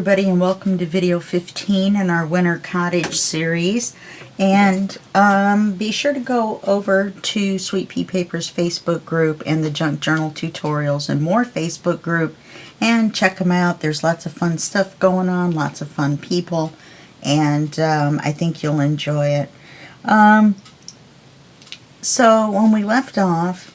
everybody, and welcome to video 15 in our Winter Cottage series. And be sure to go over to Sweet Pea Paper's Facebook group and the Junk Journal Tutorials and More Facebook group and check them out. There's lots of fun stuff going on, lots of fun people, and I think you'll enjoy it. So when we left off,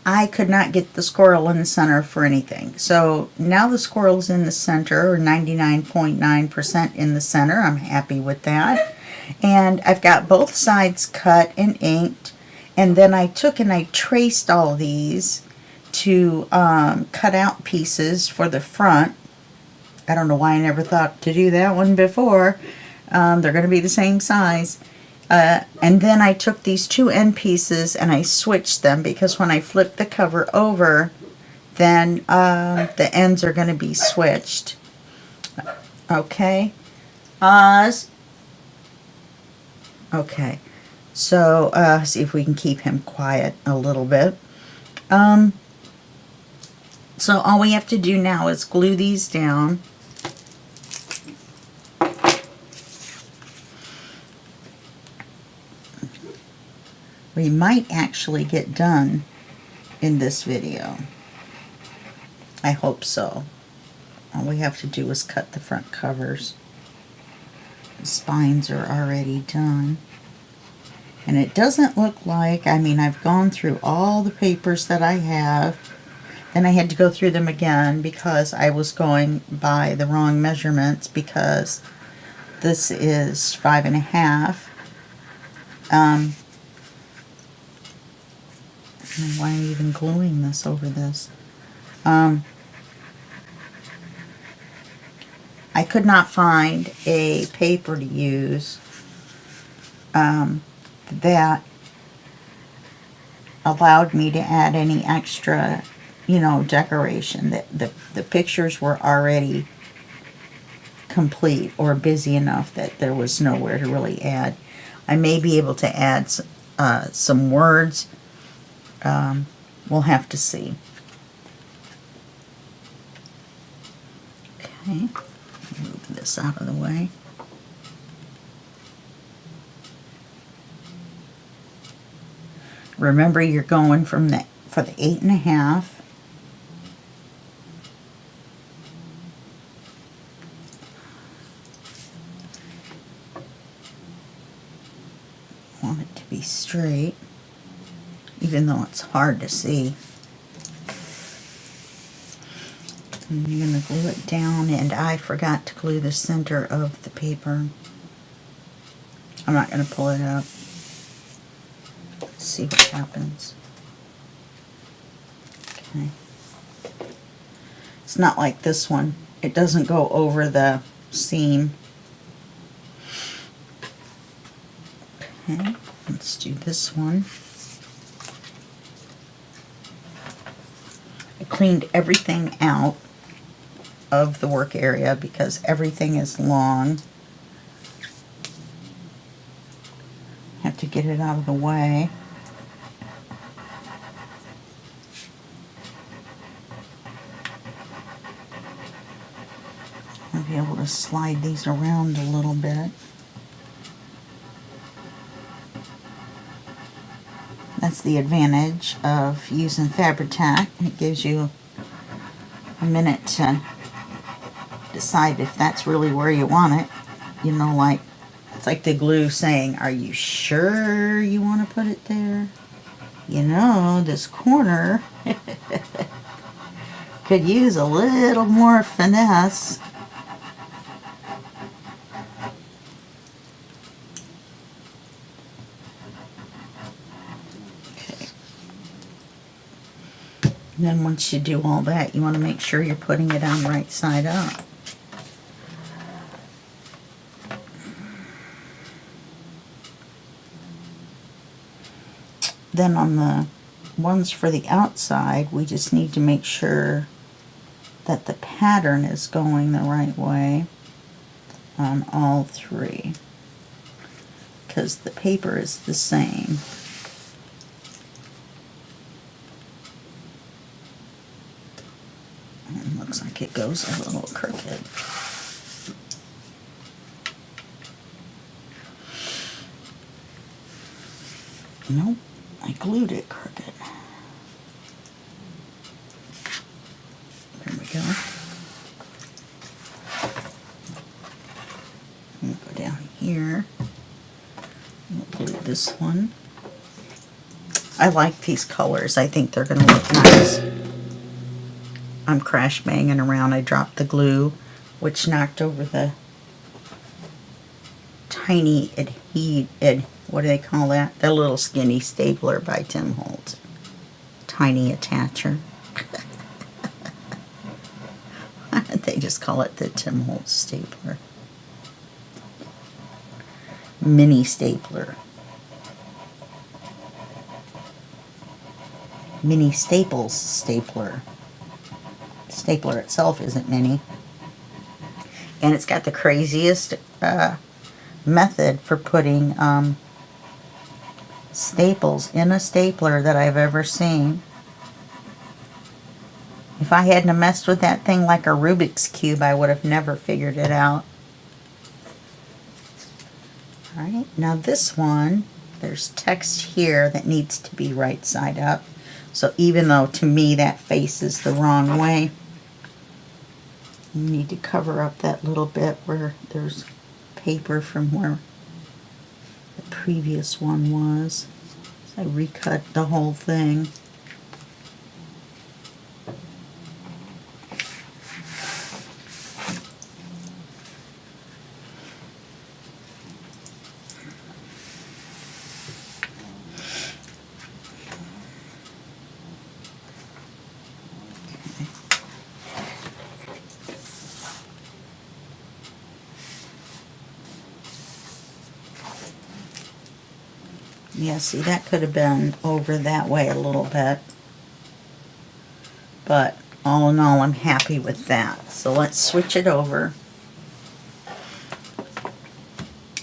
I could not get the squirrel in the center for anything. So now the squirrel's in the center, or 99.9% in the center. I'm happy with that. And I've got both sides cut and inked. And then I took and I traced all these to cut out pieces for the front. I don't know why I never thought to do that one before. They're going to be the same size. And then I took these two end pieces and I switched them because when I flip the cover over, then the ends are going to be switched. Okay. Okay. So see if we can keep him quiet a little bit. So all we have to do now is glue these down. We might actually get done in this video. I hope so. All we have to do is cut the front covers. The spines are already done. And it doesn't look like, I mean, I've gone through all the papers that I have. Then I had to go through them again because I was going by the wrong measurements because this is 5.5. Why am I even gluing this over this? I could not find a paper to use that allowed me to add any extra, decoration. The pictures were already complete or busy enough that there was nowhere to really add. I may be able to add some words. We'll have to see. Okay, move this out of the way. Remember, you're going for the 8.5. Want it to be straight, even though it's hard to see. And you're going to glue it down, and I forgot to glue the center of the paper. I'm not going to pull it up. Let's see what happens. Okay. It's not like this one. It doesn't go over the seam. Okay, let's do this one. I cleaned everything out of the work area because everything is long. Have to get it out of the way. I'll be able to slide these around a little bit. That's the advantage of using Fabri-Tac. It gives you a minute to decide if that's really where you want it. Like, it's like the glue saying, are you sure you want to put it there? This corner could use a little more finesse. And then once you do all that, you want to make sure you're putting it on right side up. Then on the ones for the outside, we just need to make sure that the pattern is going the right way on all three, because the paper is the same. And looks like it goes a little crooked. Nope, I glued it crooked. There we go. I'm gonna go down here. We'll glue this one. I like these colors. I think they're gonna look nice. I'm crash banging around. I dropped the glue, which knocked over the tiny what do they call that? The little skinny stapler by Tim Holtz. Tiny attacher. Why don't they just call it the Tim Holtz stapler? Mini stapler. Mini Staples stapler. Stapler itself isn't mini. And it's got the craziest method for putting staples in a stapler that I've ever seen. If I hadn't messed with that thing like a Rubik's Cube, I would have never figured it out. Alright, now this one, there's text here that needs to be right side up. So even though to me that faces the wrong way, you need to cover up that little bit where there's paper from where the previous one was. So I recut the whole thing. Yeah, see, that could have been over that way a little bit. But all in all, I'm happy with that. So let's switch it over.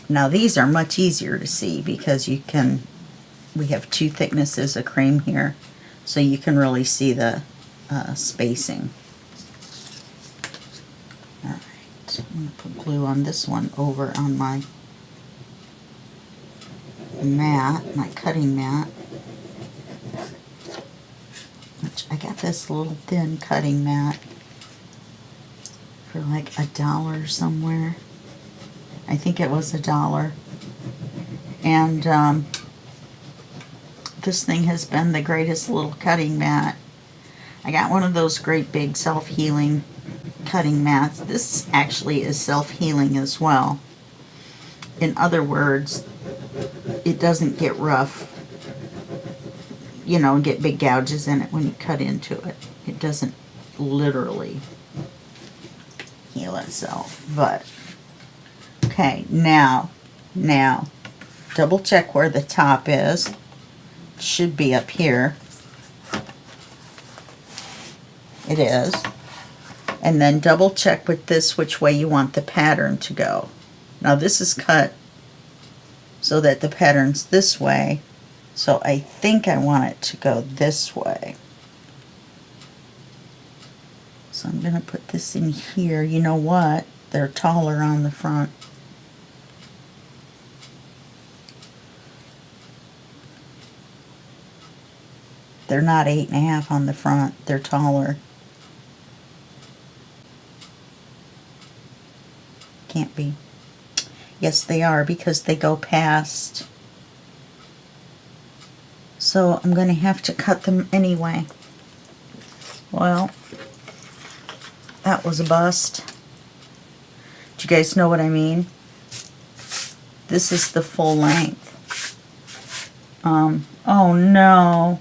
Now these are much easier to see because we have two thicknesses of cream here. So you can really see the spacing. Alright, I'm going to put glue on this one over on my mat, my cutting mat, which I got this little thin cutting mat for like $1 somewhere. I think it was $1. And this thing has been the greatest little cutting mat. I got one of those great big self-healing cutting mats. This actually is self-healing as well. In other words, it doesn't get rough, you know, and get big gouges in it when you cut into it. It doesn't literally heal itself, but okay, now double check where the top is. It should be up here. It is. And then double check with this which way you want the pattern to go. Now this is cut so that the pattern's this way, so I think I want it to go this way. So I'm going to put this in here. You know what? They're taller on the front. They're not 8.5 on the front. They're taller. Can't be. Yes, they are, because they go past. So I'm going to have to cut them anyway. Well, that was a bust. Do you guys know what I mean? This is the full length. Oh no.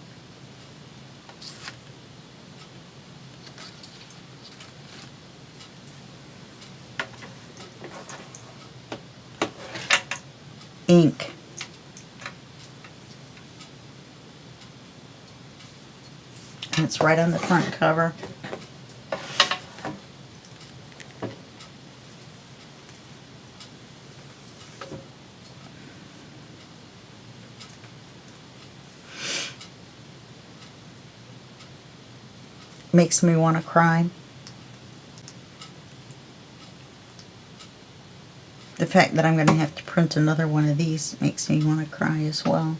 Ink. And it's right on the front cover. Makes me want to cry. The fact that I'm going to have to print another one of these makes me want to cry as well.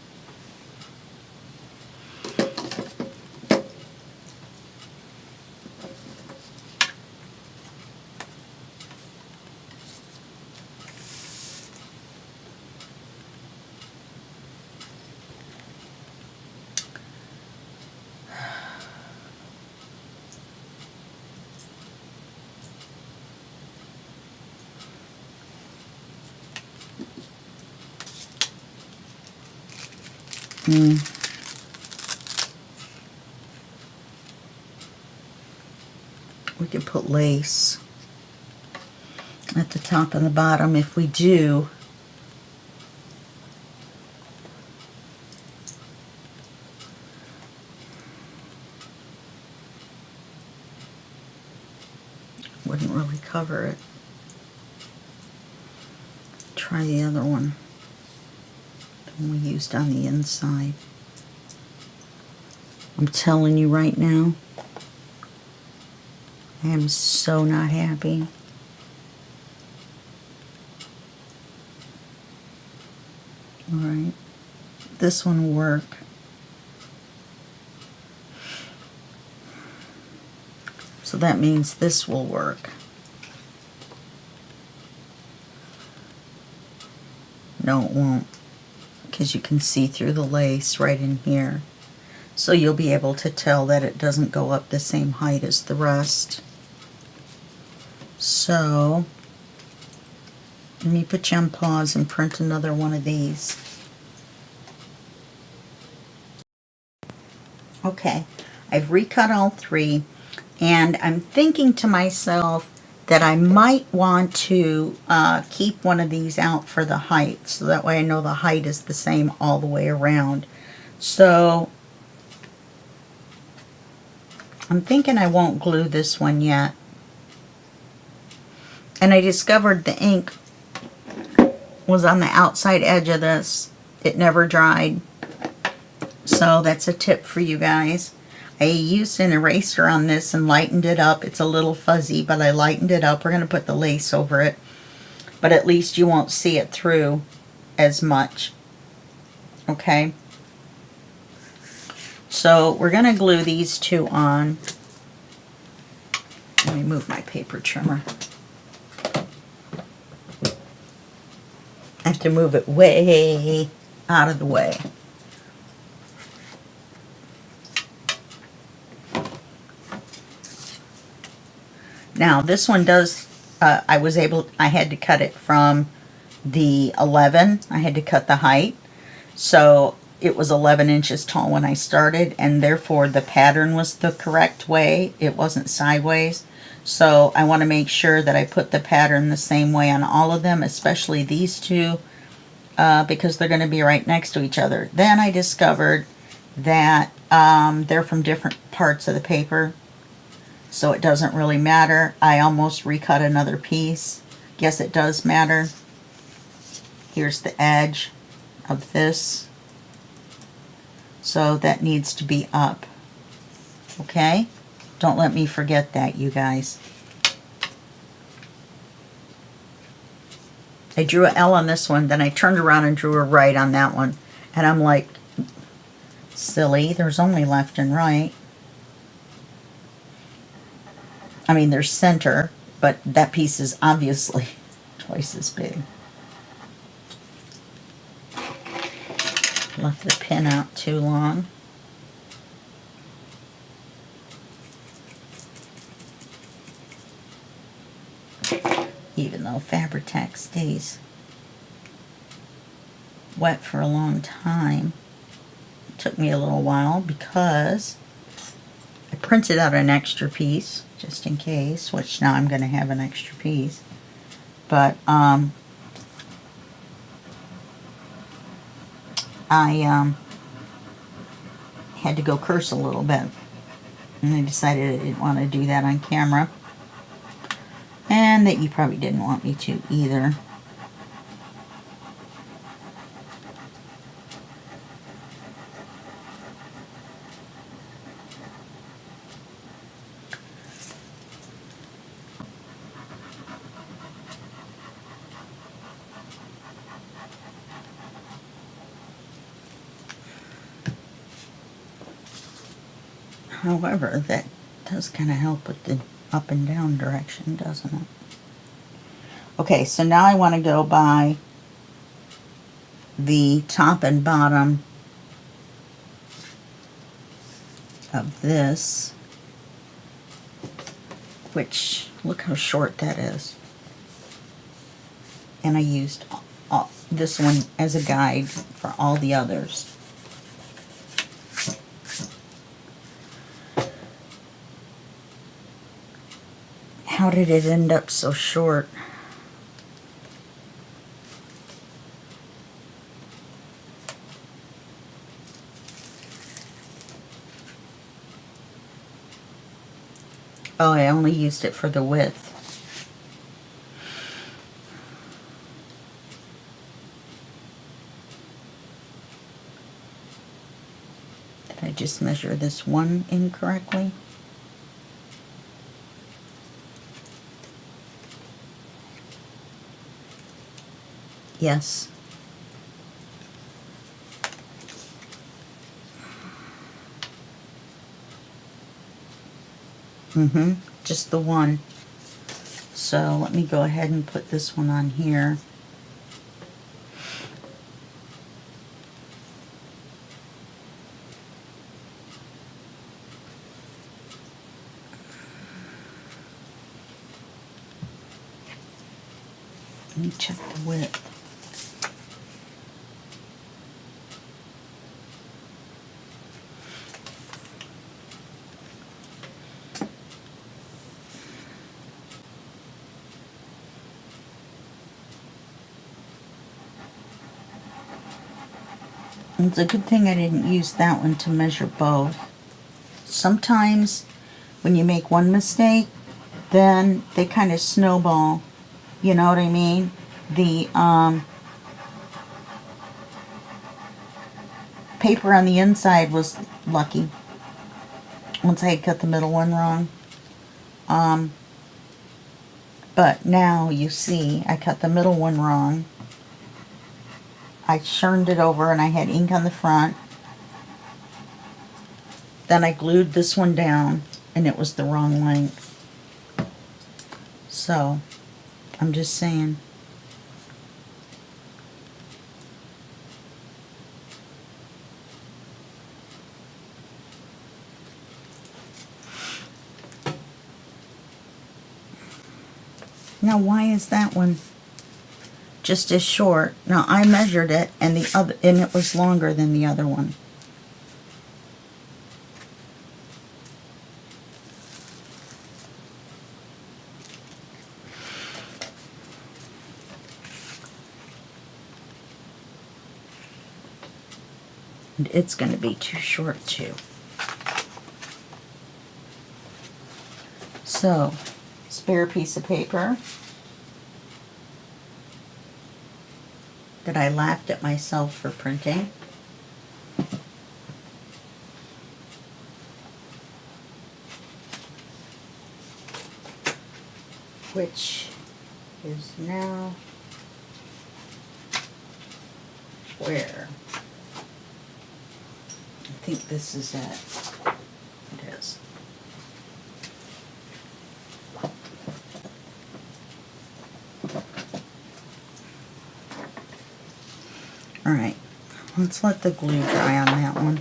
We could put lace at the top and the bottom. If we do, wouldn't really cover it. Try the other one, the one we used on the inside. I'm telling you right now, I am so not happy. Alright, this one will work. So that means this will work. No, it won't, because you can see through the lace right in here. So you'll be able to tell that it doesn't go up the same height as the rest. So let me put you on pause and print another one of these. Okay, I've recut all three, and I'm thinking to myself that I might want to keep one of these out for the height, so that way I know the height is the same all the way around. So I'm thinking I won't glue this one yet. And I discovered the ink was on the outside edge of this. It never dried. So that's a tip for you guys. I used an eraser on this and lightened it up. It's a little fuzzy, but I lightened it up. We're going to put the lace over it, but at least you won't see it through as much. Okay? So we're going to glue these two on. Let me move my paper trimmer. I have to move it way out of the way. Now this one does, I had to cut it from the 11. I had to cut the height. So it was 11 inches tall when I started, and therefore the pattern was the correct way. It wasn't sideways. So I want to make sure that I put the pattern the same way on all of them, especially these two, because they're going to be right next to each other. Then I discovered that they're from different parts of the paper, so it doesn't really matter. I almost recut another piece. Yes, it does matter. Here's the edge of this. So that needs to be up. Okay? Don't let me forget that, you guys. I drew a L on this one, then I turned around and drew a right on that one. And I'm like, silly, there's only left and right. I mean, there's center, but that piece is obviously twice as big. Left the pin out too long. Even though Fabri-Tac stays wet for a long time. It took me a little while because I printed out an extra piece just in case, which now I'm going to have an extra piece. But I had to go curse a little bit, and I decided I didn't want to do that on camera, and that you probably didn't want me to either. However, that does kind of help with the up and down direction, doesn't it? Okay, so now I want to go by the top and bottom of this, which, look how short that is. And I used this one as a guide for all the others. How did it end up so short? Oh, I only used it for the width. Did I just measure this one incorrectly? Yes. Just the one. So let me go ahead and put this one on here. Let me check the width. It's a good thing I didn't use that one to measure both. Sometimes when you make one mistake, then they kind of snowball. You know what I mean? The paper on the inside was lucky. Once I had cut the middle one wrong. But now you see I cut the middle one wrong. I churned it over and I had ink on the front. Then I glued this one down and it was the wrong length. So, I'm just saying. Now why is that one just as short? Now I measured it and it was longer than the other one. And it's going to be too short too. So, spare piece of paper that I laughed at myself for printing. Which is now where? I think this is it. It is. Alright, let's let the glue dry on that one.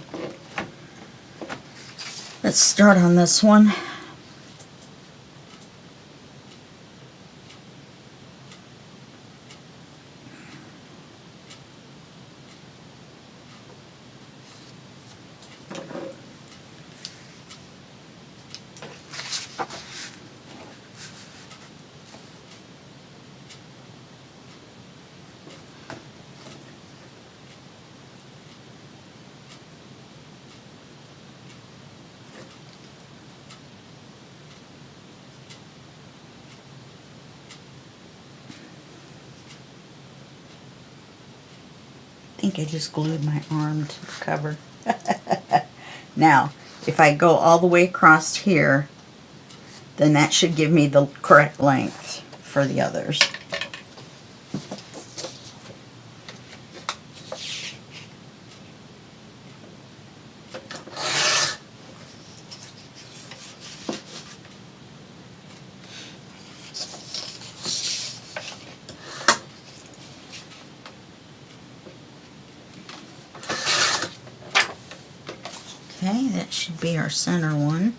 Let's start on this one. I think I just glued my arm to the cover. Now, if I go all the way across here, then that should give me the correct length for the others. Okay, that should be our center one.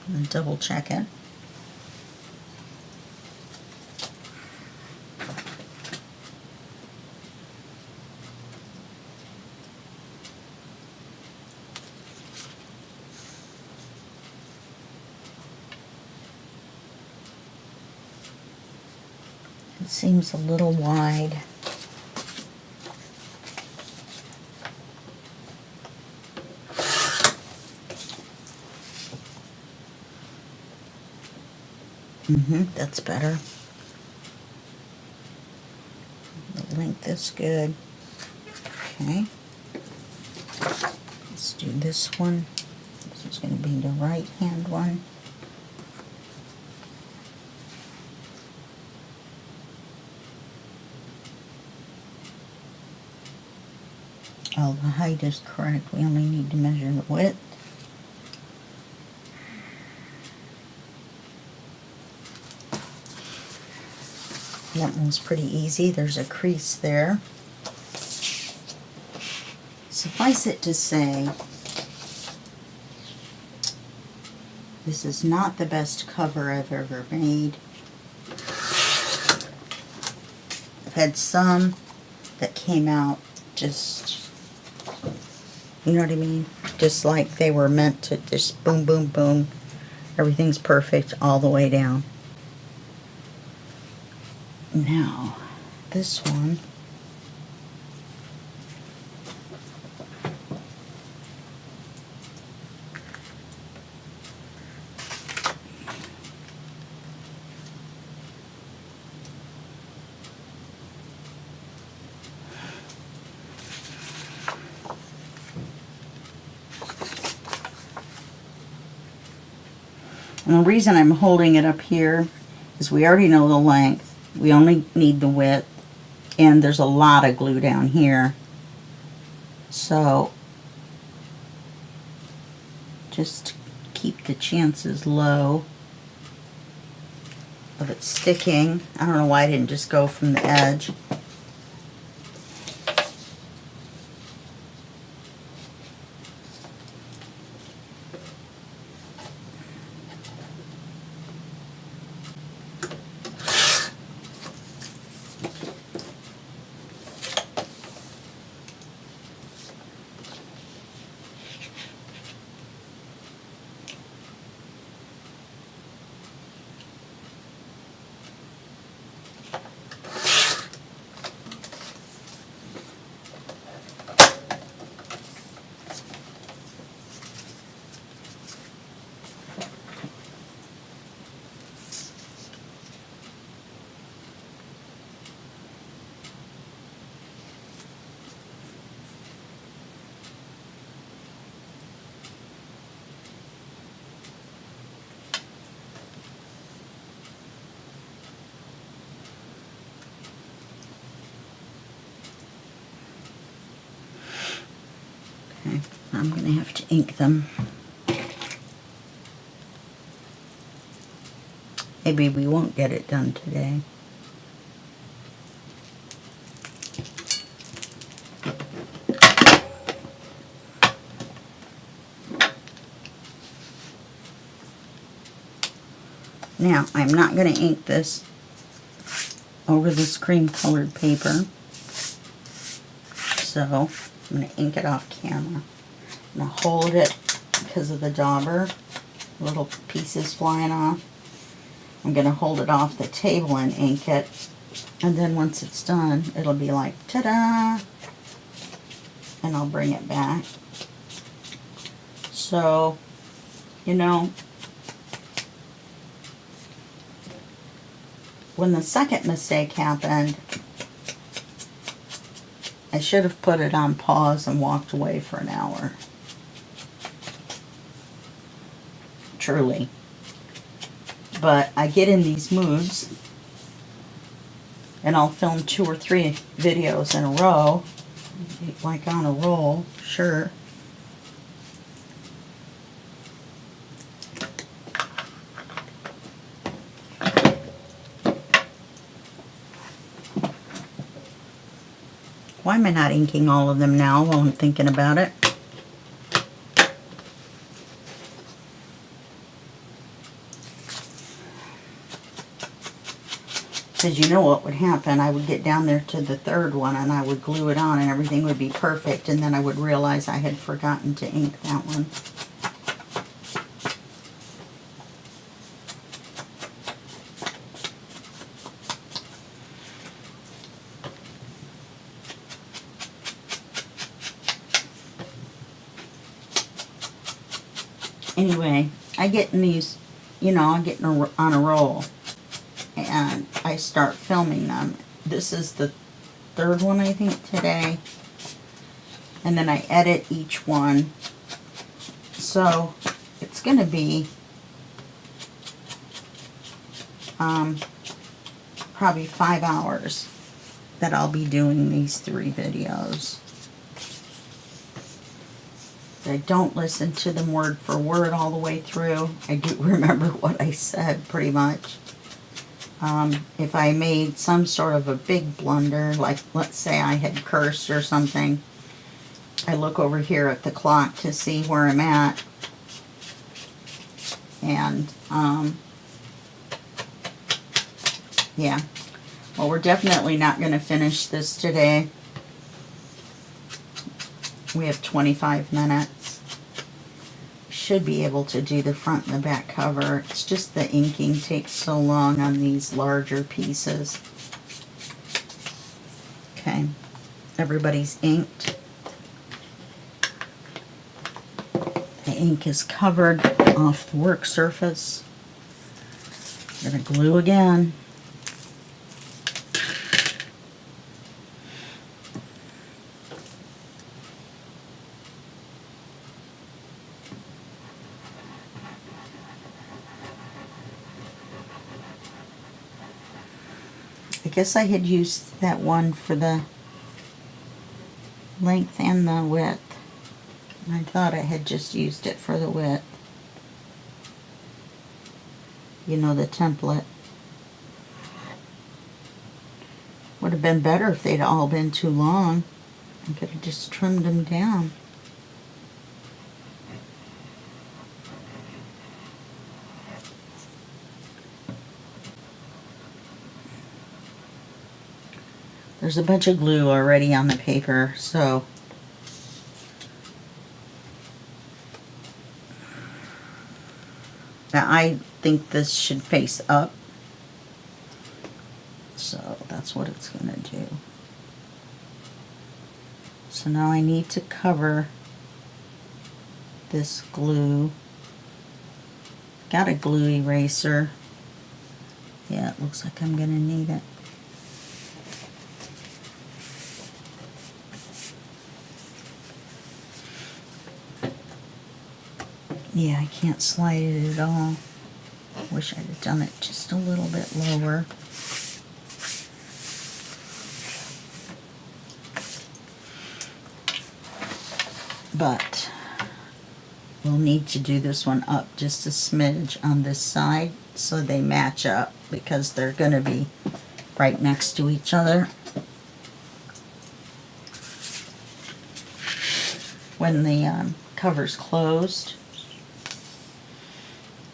And double check it. seems a little wide. That's better. The length is good. Okay. Let's do this one. This is going to be the right hand one. Oh, the height is correct. We only need to measure the width. That one's pretty easy. There's a crease there. Suffice it to say, this is not the best cover I've ever made. I've had some that came out just, you know what I mean? Just like they were meant to just boom, boom, boom. Everything's perfect all the way down. Now, this one, and the reason I'm holding it up here is we already know the length. We only need the width, and there's a lot of glue down here. So just keep the chances low of it sticking. I don't know why I didn't just go from the edge. Okay, I'm going to have to ink them. Maybe we won't get it done today. Now, I'm not going to ink this over this cream colored paper. So, I'm going to ink it off camera. I'm going to hold it because of the dauber. Little pieces flying off. I'm going to hold it off the table and ink it. And then once it's done, it'll be like, ta-da! And I'll bring it back. So, you know, when the second mistake happened, I should have put it on pause and walked away for an hour. Truly. But I get in these moods, and I'll film 2 or 3 videos in a row, like on a roll, sure. Why am I not inking all of them now while I'm thinking about it? Because you know what would happen. I would get down there to the third one and I would glue it on and everything would be perfect, and then I would realize I had forgotten to ink that one. Anyway, I get in these, you know, I get on a roll and I start filming them. This is the third one, I think, today. And then I edit each one. So it's going to be probably 5 hours that I'll be doing these 3 videos. I don't listen to them word for word all the way through. I do remember what I said pretty much. If I made some sort of a big blunder, like let's say I had cursed or something, I look over here at the clock to see where I'm at. And, yeah. Well, we're definitely not going to finish this today. We have 25 minutes. Should be able to do the front and the back cover. It's just the inking takes so long on these larger pieces. Okay. Everybody's inked. The ink is covered off the work surface. I'm going to glue again. I guess I had used that one for the length and the width. I thought I had just used it for the width. You know, the template. Would have been better if they'd all been too long. I could have just trimmed them down. There's a bunch of glue already on the paper, so now I think this should face up. So that's what it's going to do. So now I need to cover this glue. Got a glue eraser. Yeah, it looks like I'm going to need it. Yeah, I can't slide it at all. Wish I'd have done it just a little bit lower. But we'll need to do this one up just a smidge on this side so they match up, because they're going to be right next to each other. When the cover's closed,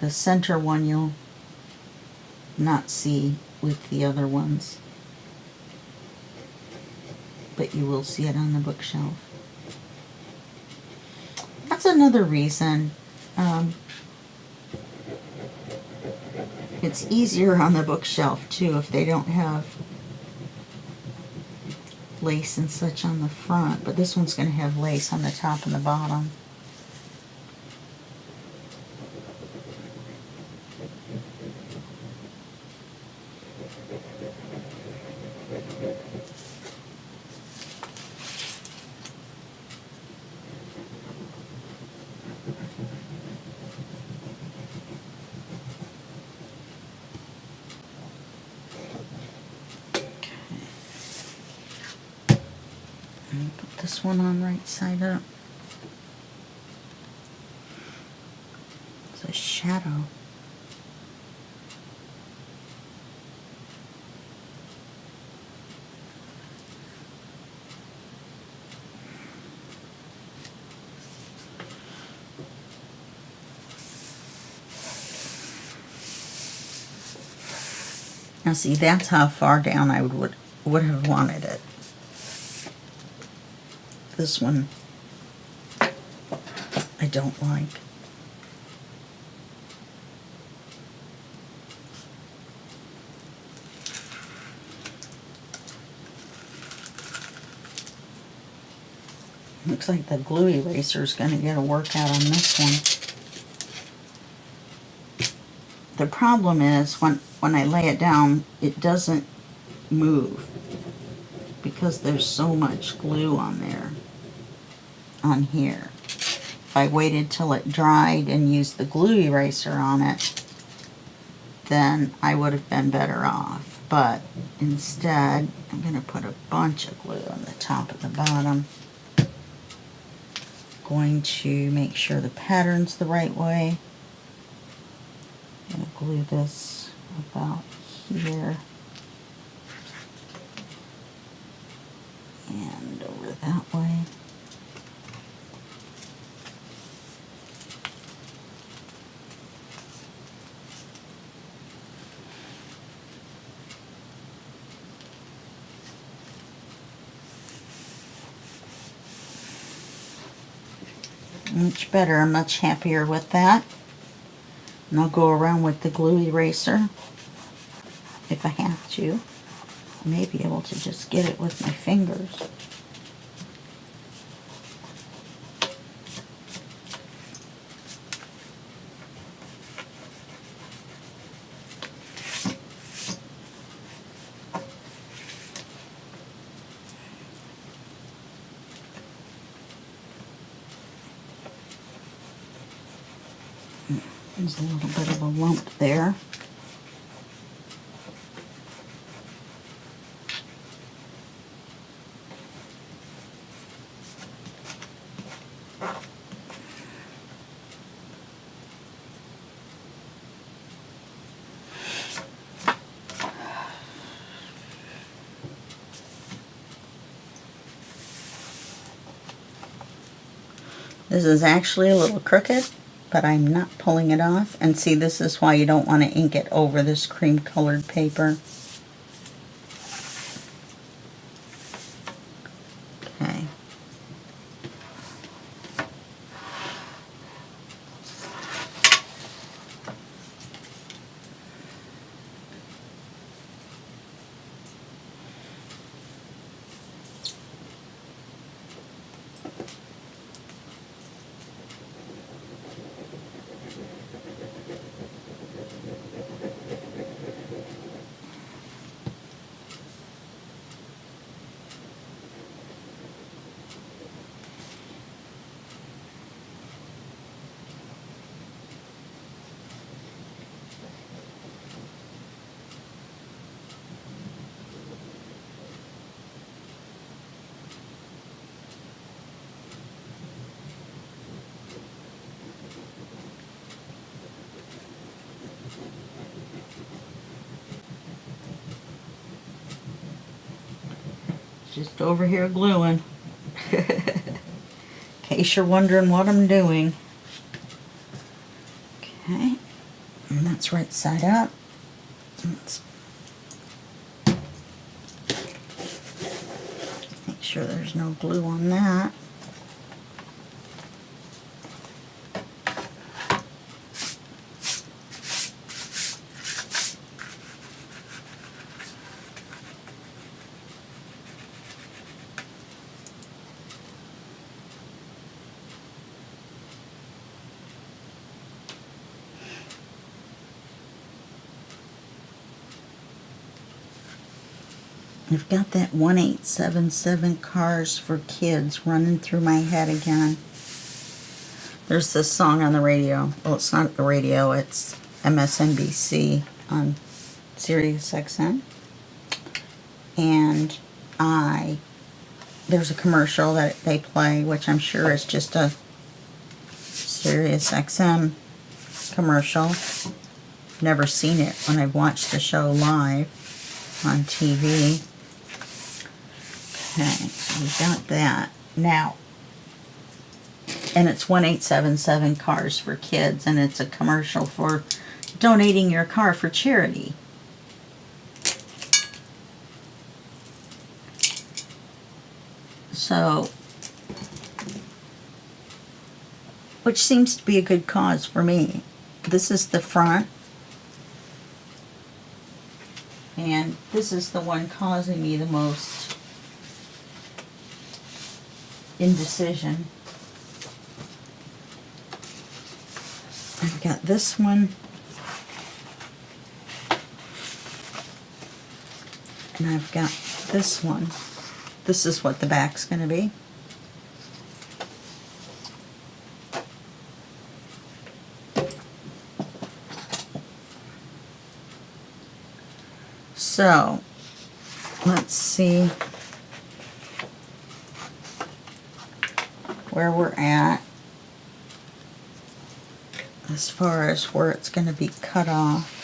the center one you'll not see with the other ones, but you will see it on the bookshelf. That's another reason it's easier on the bookshelf too if they don't have lace and such on the front, but this one's going to have lace on the top and the bottom. Put this one on right side up. It's a shadow. Now see, that's how far down I would have wanted it. This one I don't like. Looks like the glue eraser is going to get a workout on this one. the problem is when I lay it down, it doesn't move because there's so much glue on there, on here. If I waited till it dried and used the glue eraser on it, then I would have been better off. But instead, I'm going to put a bunch of glue on the top and the bottom. Going to make sure the pattern's the right way. I'm going to glue this about here and over that way. Much better, I'm much happier with that. And I'll go around with the glue eraser if I have to. I may be able to just get it with my fingers. There's a little bit of a lump there. This is actually a little crooked, but I'm not pulling it off. And see, this is why you don't want to ink it over this cream colored paper. Okay. Just over here gluing. In case you're wondering what I'm doing. Okay, and that's right side up. Let's make sure there's no glue on that. I've got that 1877 Cars for Kids running through my head again. There's this song on the radio. Well, it's not the radio, it's MSNBC on Sirius XM. And there's a commercial that they play, which I'm sure is just a Sirius XM commercial. Never seen it when I've watched the show live on TV. Okay, so we got that. Now, and it's 1877 Cars for Kids, and it's a commercial for donating your car for charity. So, which seems to be a good cause for me. This is the front. And this is the one causing me the most indecision. I've got this one And I've got this one. This is what the back's going to be. So, let's see where we're at as far as where it's going to be cut off.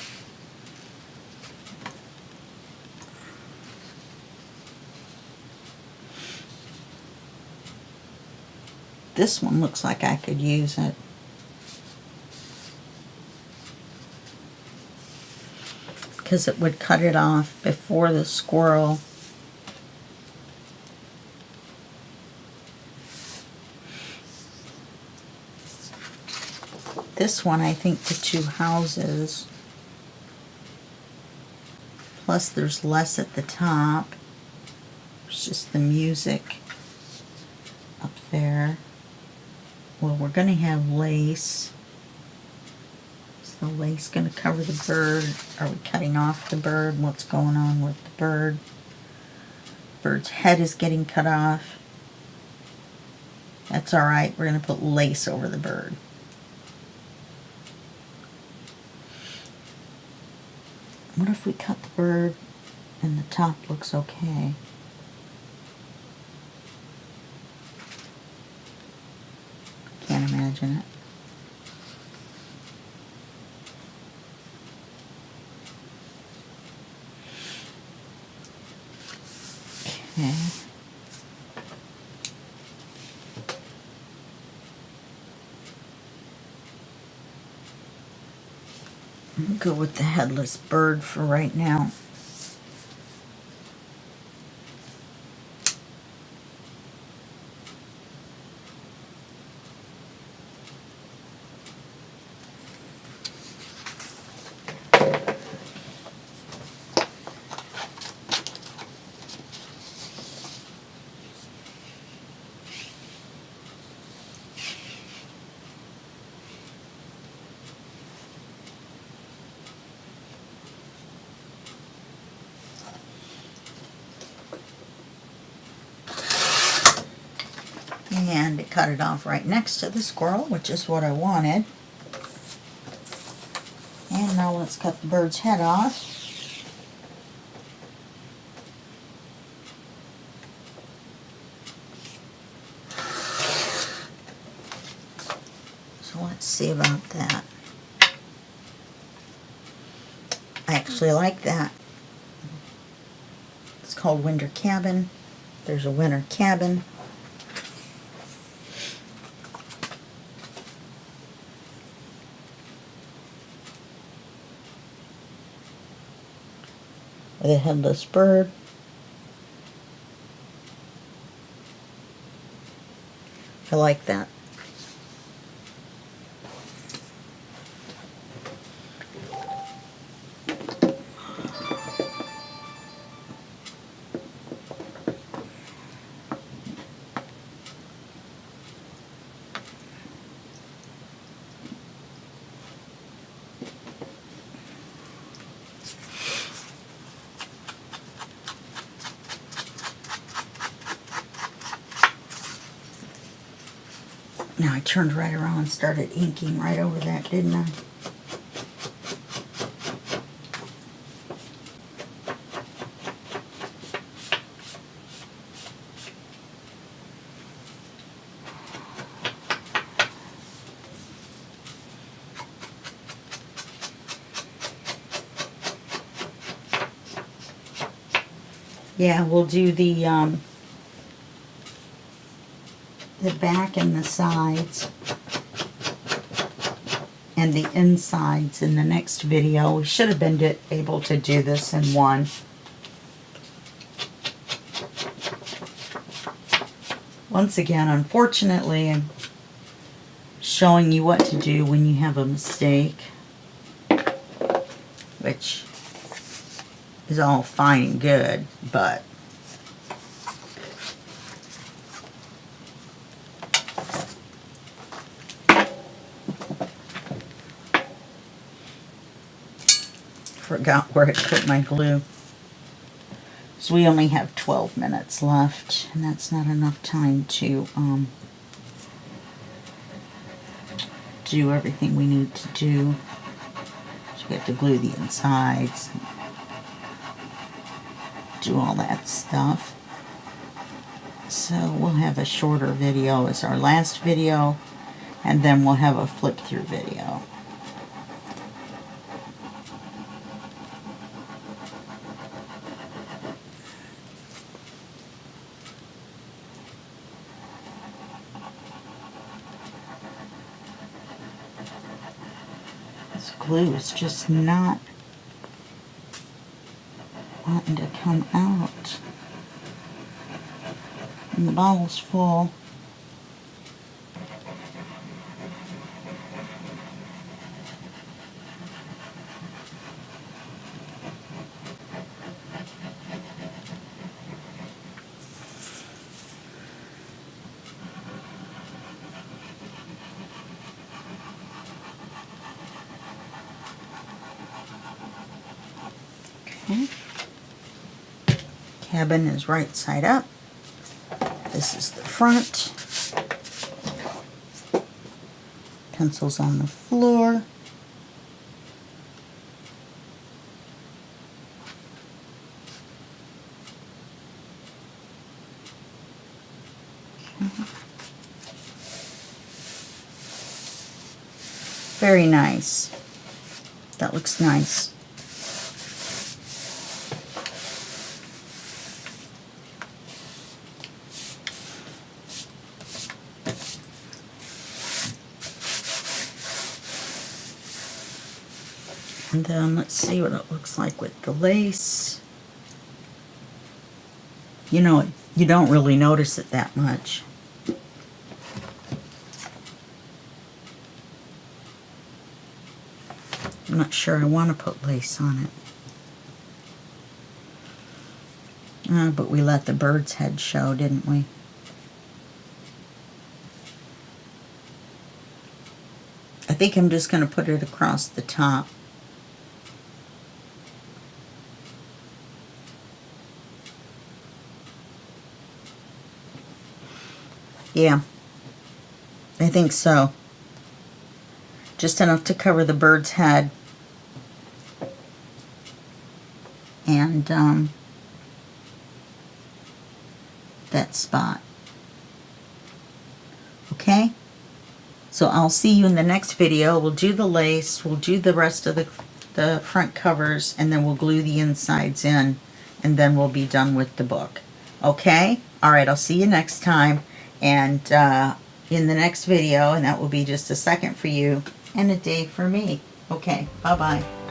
This one looks like I could use it. Because it would cut it off before the squirrel. This one, I think the two houses. Plus there's less at the top. It's just the music up there. Well, we're going to have lace. Is the lace going to cover the bird? Are we cutting off the bird? What's going on with the bird? Bird's head is getting cut off. That's alright. We're going to put lace over the bird. What if we cut the bird and the top looks okay? Can't imagine it. Okay. I'll go with the headless bird for right now. And it cut it off right next to the squirrel, which is what I wanted. And now let's cut the bird's head off. So let's see about that. I actually like that. It's called Winter Cabin. There's a winter cabin. With a headless bird. I like that. Now I turned right around and started inking right over that, didn't I? Yeah, we'll do the back and the sides and the insides in the next video. We should have been able to do this in one. Once again, unfortunately, I'm showing you what to do when you have a mistake, which is all fine and good, but forgot where I put my glue. So we only have 12 minutes left, and that's not enough time to do everything we need to do. So we have to glue the insides, do all that stuff. So we'll have a shorter video as our last video, and then we'll have a flip through video. This glue is just not wanting to come out. And the bottle's full. Okay. Cabin is right side up. This is the front. Pencils on the floor. Very nice. That looks nice. And then let's see what it looks like with the lace. You know, you don't really notice it that much. I'm not sure I want to put lace on it. But we let the bird's head show, didn't we? I think I'm just going to put it across the top. Yeah, I think so. Just enough to cover the bird's head. And that spot. Okay? So I'll see you in the next video. We'll do the lace, we'll do the rest of the front covers, and then we'll glue the insides in, and then we'll be done with the book. Okay? Alright, I'll see you next time. And in the next video, and that will be just a second for you and a day for me. Okay, bye-bye.